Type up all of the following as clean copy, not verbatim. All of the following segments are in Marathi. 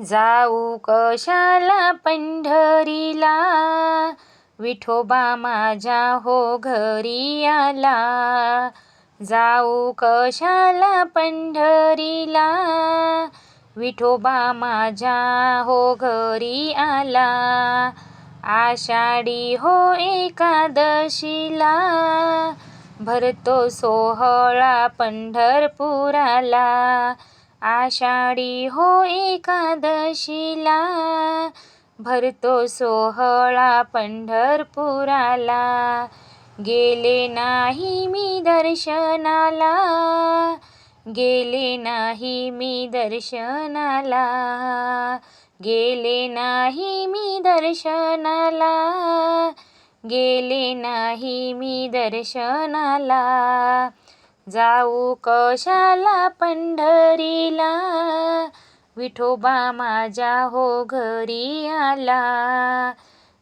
जाऊ कशाला पंढरीला, विठोबा माझ्या हो घरी आला. जाऊ कशाला पंढरीला, विठोबा माझ्या हो घरी आला. आषाढी हो एकादशीला, भरतो सोहळा पंढरपुराला. आषाढी हो एकादशीला, भरतो सोहळा पंढरपुराला. गेले नाही मी दर्शनाला, गेले नाही मी दर्शनाला. गेले नाही मी दर्शनाला, गेले नाही मी दर्शनाला. जाऊ कशाला पंढरीला, विठोबा माझ्या हो घरी आला.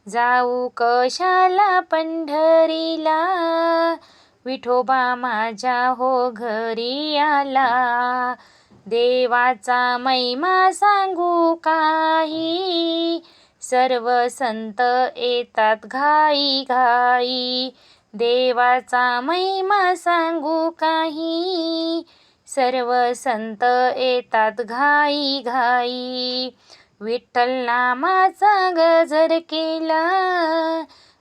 जाऊ कशाला पंढरीला, विठोबा माझ्या हो घरी आला. देवाचा महिमा सांगू काही, सर्व संत येतात घाई घाई. देवाचा महिमा सांगू काही, सर्व संत येतात घाई घाई. विठ्ठल नामाचा गजर केला,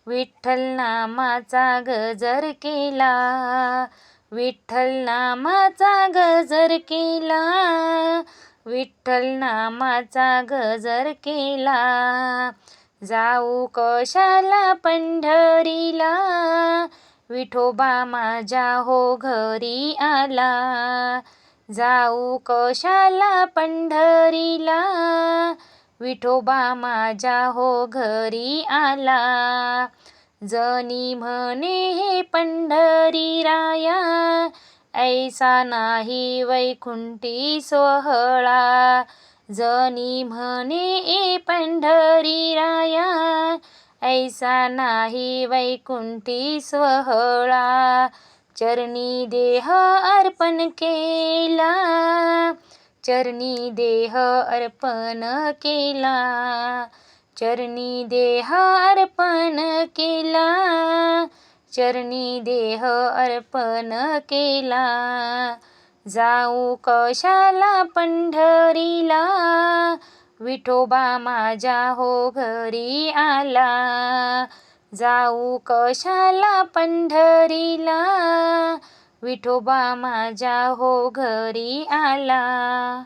विठ्ठल नामाचा गजर केला. विठ्ठल नामाचा गजर केला, विठ्ठल नामाचा गजर केला. जाऊ कशाला पंढरीला, विठोबा माझ्या हो घरी आला. जाऊ कशाला पंढरीला, विठोबा माझ्या हो घरी आला. जनी म्हणे हे पंढरी राया, ऐसा नाही वैकुंठी सोहळा. जनी म्हणे ए पंढरी राया, ऐसा नाही वैकुंठी सोहळा. चरणी देह अर्पण केला, चरणी देह अर्पण केला. चरणी देह अर्पण केला, चरणी देह अर्पण केला. जाऊ कशाला पंढरीला, विठोबा माझ्या हो घरी आला. जाऊ कशाला पंढरीला, विठोबा माझ्या हो घरी आला.